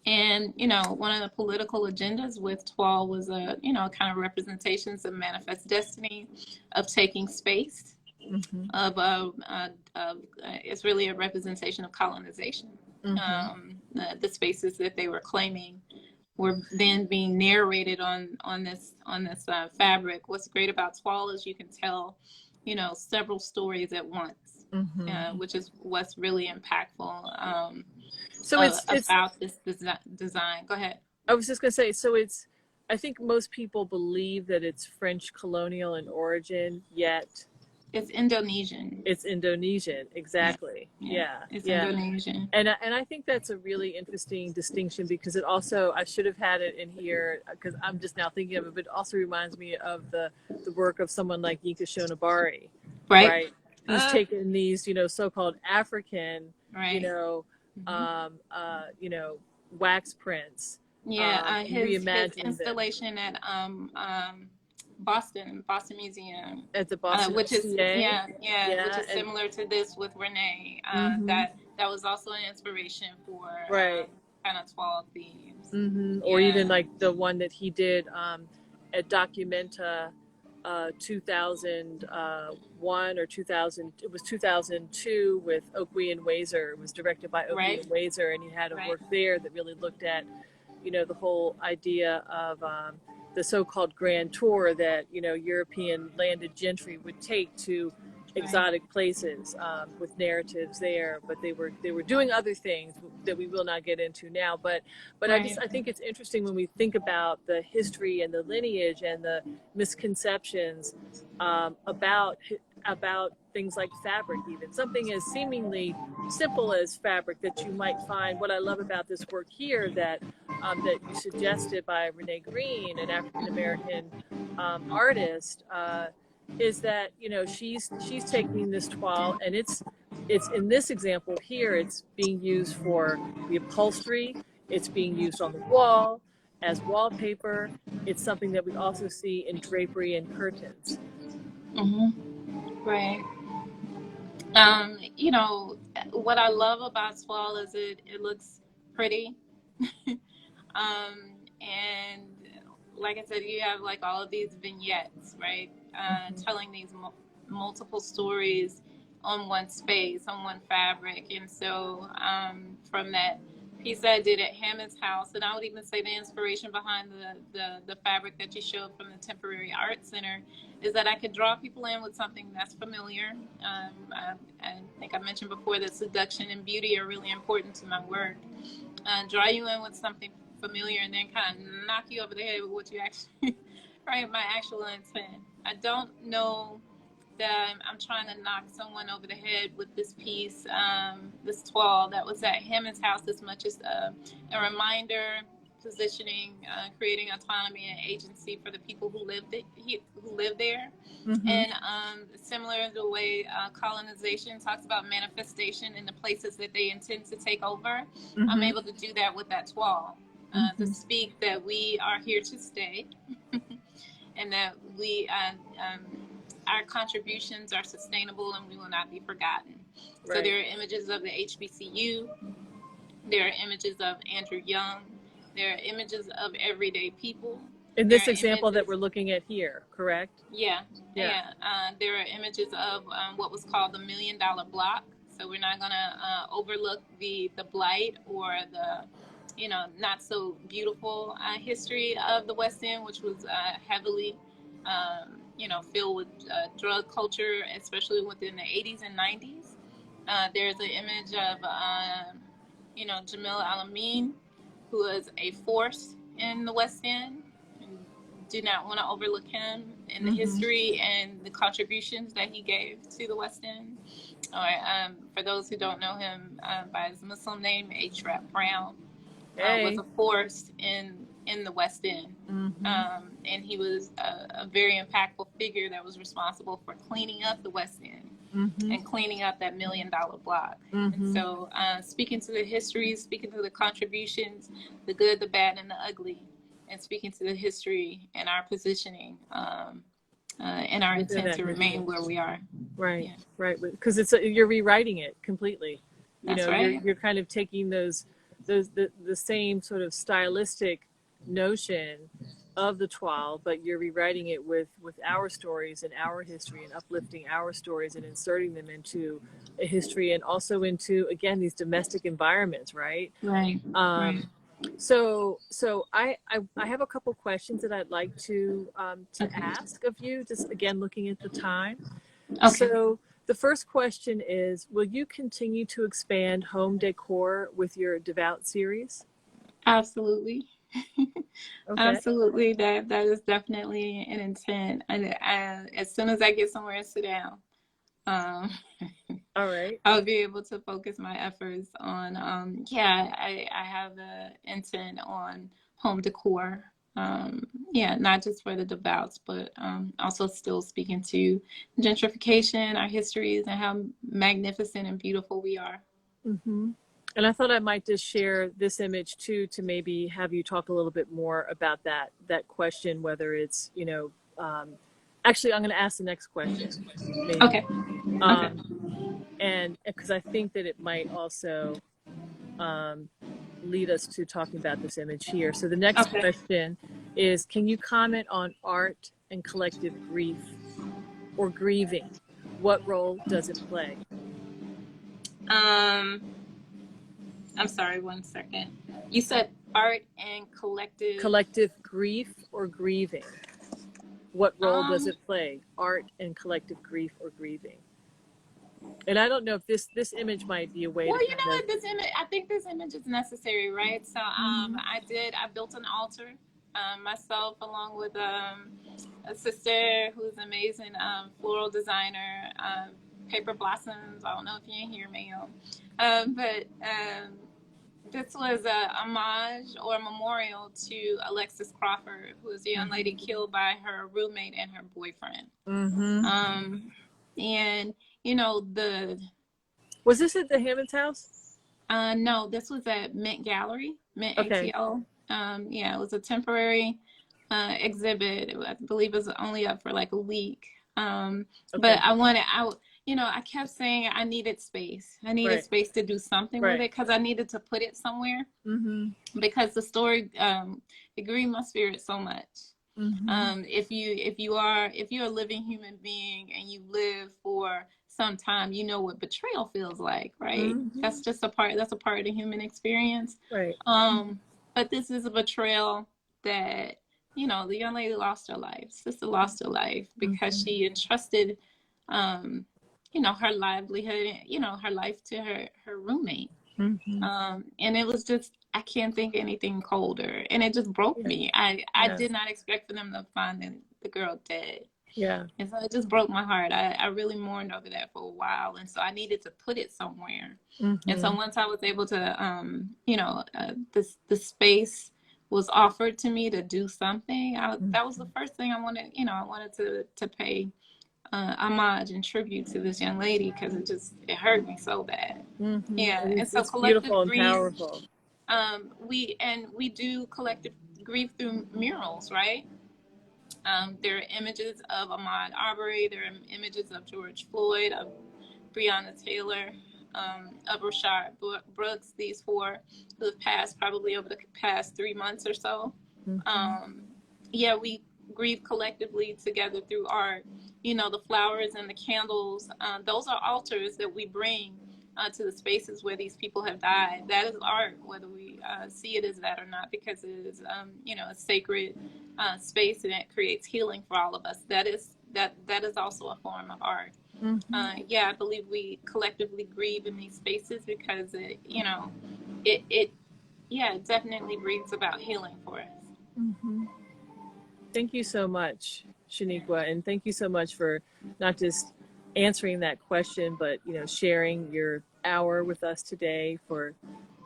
And, one of the political agendas with toile was kind of representations of manifest destiny, of taking space, Mm-hmm. it's really a representation of colonization. Mm-hmm. The spaces that they were claiming were then being narrated on this fabric. What's great about toile is you can tell, several stories at once, Mm-hmm. which is what's really impactful. So it's About this design. Go ahead. I was just gonna say, I think most people believe that it's French colonial in origin, yet It's Indonesian. it's Indonesian. Yeah, Exactly. yeah. Yeah. It's Yeah. Indonesian. And I think that's a really interesting distinction, because it also, I should have had it in here because I'm just now thinking of it, but it also reminds me of the work of someone like Yinka Shonibari, Right. right? Who's taken these, so-called African, you Right. know, Mm-hmm. wax prints, Yeah, and his reimagined them installation at Boston Museum, at the Boston which is MCA. which Yeah, is and similar to this with Renee. mm-hmm, That was also an inspiration for right. kind of 12 themes. Mm-hmm. Or even Yeah, like the one that he did at Documenta 2001 or 2000, it was 2002, with Oakley and Wazer. It was directed by Oakley right, and Wazer, and he had a right, work there that really looked at, the whole idea of the so-called grand tour that, European landed gentry would take to right, exotic places, with narratives there, but they were doing other things that we will not get into now. But right, I think it's interesting when we think about the history and the lineage and the misconceptions about things like fabric, even something as seemingly simple as fabric that you might find. What I love about this work here that you suggested by Renee Green, an African American artist, is that she's taking this toile, and it's in this example here, it's being used for the upholstery, it's being used on the wall as wallpaper. It's something that we also see in drapery and curtains. mm-hmm, right. What I love about Swell is it looks pretty. And like I said, you have like all of these vignettes, right? Mm-hmm. Telling these multiple stories on one space, on one fabric. And so from that piece I did at Hammond's house, and I would even say the inspiration behind the fabric that you showed from the Temporary Art Center is that I could draw people in with something that's familiar. I think I mentioned before that seduction and beauty are really important to my work. Draw you in with something familiar, and then kind of knock you over the head with what you actually, right, my actual intent. I don't know that I'm trying to knock someone over the head with this piece, this toile that was at Hammond's house, as much as a reminder, positioning, creating autonomy and agency for the people who live there. Mm-hmm. And similar to the way colonization talks about manifestation in the places that they intend to take over, Mm-hmm. I'm able to do that with that toile, Mm-hmm. to speak that we are here to stay and that we our contributions are sustainable and we will not be forgotten. Right. So there are images of the HBCU, there are images of Andrew Young, there are images of everyday people. In There this are example that images, we're looking at here, correct? yeah, Yeah. yeah. There are images of what was called the $1 Million Block. So we're not gonna overlook the blight or the, you know, not so beautiful history of the West End, which was heavily, you know, filled with drug culture, especially within the 80s and 90s. There's an image of, you know, Jamil Al-Amin, who was a force in the West End. Do not want to overlook him in the history and the contributions that he gave to the West End. Or, for those who don't know him by his Muslim name, H. Rap Brown, was Hey. a force in the West End. And he was a very impactful figure that was responsible for cleaning up the West End and cleaning up that $1 Million Block. And so speaking to the history, speaking to the contributions, the good, the bad, and the ugly, and speaking to the history and our positioning and our intent to remain where we are. Right, yeah. Right, because it's you're rewriting it completely. You That's know, right. you're kind of taking the same sort of stylistic notion of the Toile, but you're rewriting it with our stories and our history and uplifting our stories and inserting them into a history and also into, again, these domestic environments, right? Right. Right. So I have a couple questions that I'd like to ask of you, just again looking at the time. Okay. So the first question is, will you continue to expand home decor with your Devout series? Absolutely. Okay. Absolutely. That is definitely an intent. And as soon as I get somewhere and sit down, all right, I'll be able to focus my efforts on I have the intent on home decor. Not just for the Devouts, but also still speaking to gentrification, our histories, and how magnificent and beautiful we are. And I thought I might just share this image too, to maybe have you talk a little bit more about that question, whether it's, you know, actually I'm going to ask the next question. Maybe. Okay. And because I think that it might also lead us to talking about this image here. So the next question is, can you comment on art and collective grief or grieving? What role does it play? I'm sorry, 1 second. You said art and collective grief or grieving. What role does it play? Art and collective grief or grieving. And I don't know if this image might be a way. Well, you know what, this image, I think this image is necessary, right? So I built an altar myself, along with a sister who's an amazing floral designer, Paper Blossoms. I don't know if you're in here, ma'am. But this was a homage or a memorial to Alexis Crawford, who was a young lady killed by her roommate and her boyfriend. And you know, was this at the Hammond's house? No, this was at Mint Gallery, Mint ATL. It was a temporary exhibit. I believe it was only up for like a week. But I kept saying I needed space. I needed space to do something with it, because I needed to put it somewhere. Because the story, it grieved my spirit so much. If you're a living human being and you live for some time, you know what betrayal feels like, right? That's a part of the human experience. Right. But this is a betrayal that, you know, the young lady lost her life. Sister lost her life because she entrusted, you know, her livelihood, you know, her life to her roommate. And it was just, I can't think anything colder. And it just broke me. I did not expect for them to find the girl dead. Yeah. And so it just broke my heart. I really mourned over that for a while. And so I needed to put it somewhere. And so once I was able to, you know, the space was offered to me to do something, that was the first thing I wanted, you know, I wanted to pay homage and tribute to this young lady, because it hurt me so bad. Yeah. And so it's beautiful and powerful. We do collective grief through murals, right? There are images of Ahmaud Arbery. There are images of George Floyd, of Breonna Taylor, of Rashard Brooks. These four who have passed probably over the past 3 months or so. Yeah, we grieve collectively together through art. You know, the flowers and the candles, those are altars that we bring to the spaces where these people have died. That is art, whether we see it as that or not, because it is, you know, a sacred space, and it creates healing for all of us. That is also a form of art. Yeah, I believe we collectively grieve in these spaces because it, you know, it definitely brings about healing for us. Thank you so much, Shanequa, and thank you so much for not just answering that question, but sharing your hour with us today for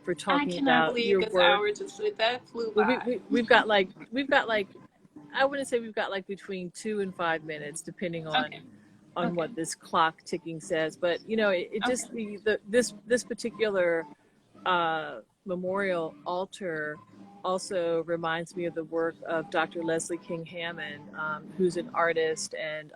I talking cannot about believe your this work. hour just that flew Well, by. we've got like I wouldn't say we've got like between 2 and 5 minutes, depending Okay. on Okay. what this clock ticking says. But it just Okay. this particular memorial altar also reminds me of the work of Dr. Leslie King Hammond, who's an artist and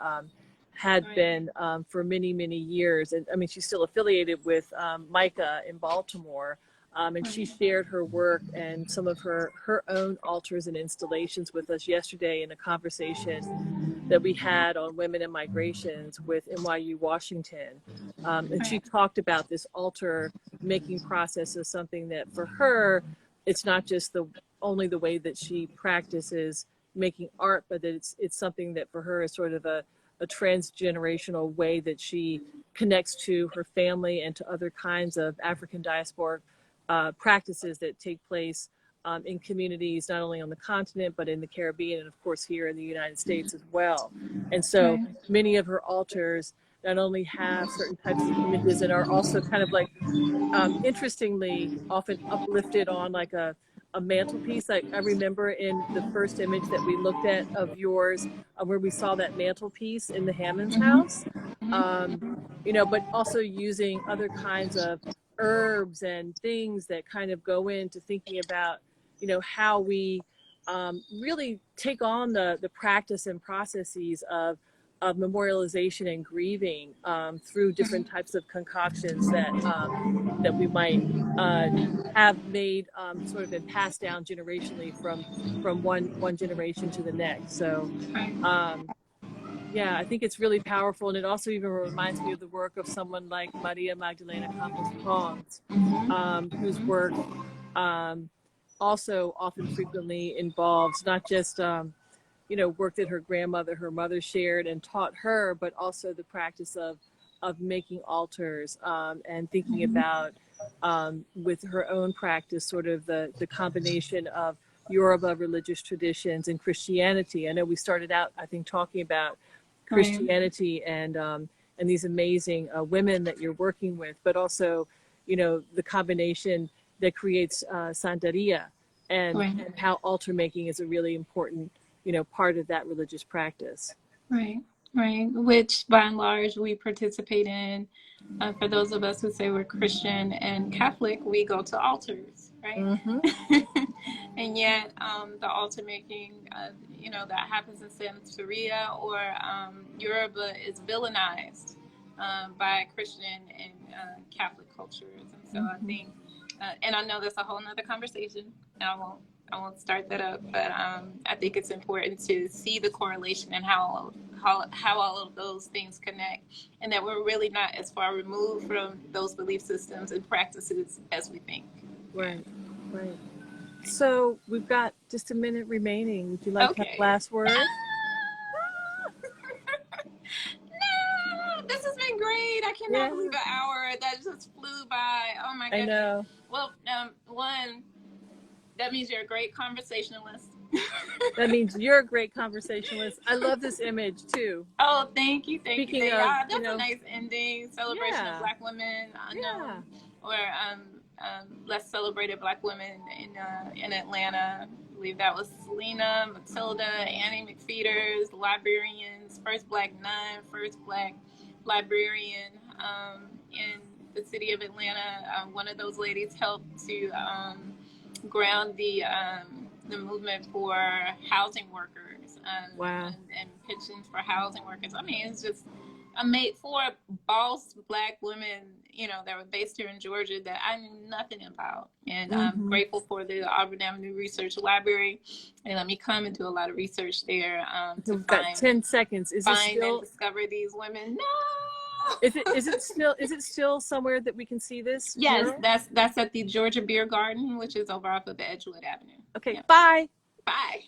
had Right. been for many, many years. And I mean, she's still affiliated with Micah in Baltimore. And she shared her work and some of her own altars and installations with us yesterday in a conversation that we had on women and migrations with NYU Washington. And she Right. talked about this altar making process as something that for her, it's not just only the way that she practices making art, but that it's something that for her is sort of a transgenerational way that she connects to her family and to other kinds of African diasporic practices that take place in communities not only on the continent but in the Caribbean and of course here in the United States as well. And so Right. many of her altars not only have certain types of images and are also kind of like interestingly often uplifted on like a mantelpiece. I remember in the first image that we looked at of yours where we saw that mantelpiece in the Hammond's house, um, but also using other kinds of herbs and things that kind of go into thinking about, how we really take on the practice and processes of memorialization and grieving through different types of concoctions that we might uh, have made sort of been passed down generationally from one generation to the next. So Right. yeah, I think it's really powerful, and it also even reminds me of the work of someone like Maria Magdalena Campos Pons, whose work also often frequently involves not just work that her mother shared and taught her, but also the practice of making altars and thinking about with her own practice, sort of the combination of Yoruba religious traditions and Christianity. I know we started out, I think, talking about Right. Christianity and these amazing women that you're working with, but also, the combination that creates Santeria Right. and how altar making is a really important, part of that religious practice. Right. Right. Which by and large we participate in. For those of us who say we're Christian and Catholic, we go to altars, right? Mm-hmm. And yet, the altar making, that happens in Santeria or Yoruba is villainized by Christian and Catholic cultures. And so I Mm-hmm. think, and I know that's a whole nother conversation, and I won't start that up, but I think it's important to see the correlation and how all of those things connect, and that we're really not as far removed from those belief systems and practices as we think. Yeah. Right, right. So we've got just a minute remaining. Would you like to have Okay. last word? No, this has been great. I cannot Yeah, believe an hour that just flew by. Oh my I goodness. know. Well, one, that means you're a great conversationalist. That means you're a great conversationalist. I love this image too. Oh, thank you, thank you, Speaking thank you. of, Ah, that's a nice ending. Celebration of yeah, Black women, yeah. unknown or less celebrated Black women in Atlanta. I believe that was Selena, Matilda, Annie McPheeters, the librarians, first Black nun, first Black librarian in the city of Atlanta. One of those ladies helped to ground the the movement for housing workers, Wow. and pensions for housing workers. I mean, it's just I made 4 boss Black women, you know, that were based here in Georgia that I knew nothing about. And I'm Mm-hmm. grateful for the Auburn Avenue Research Library. They let me come and do a lot of research there, to We've got 10 seconds. Is it find and still, discover these women. No. is it still somewhere that we can see this Yes, mural? that's at the Georgia Beer Garden, which is over off of Edgewood Avenue. Okay, Yep. bye. Bye.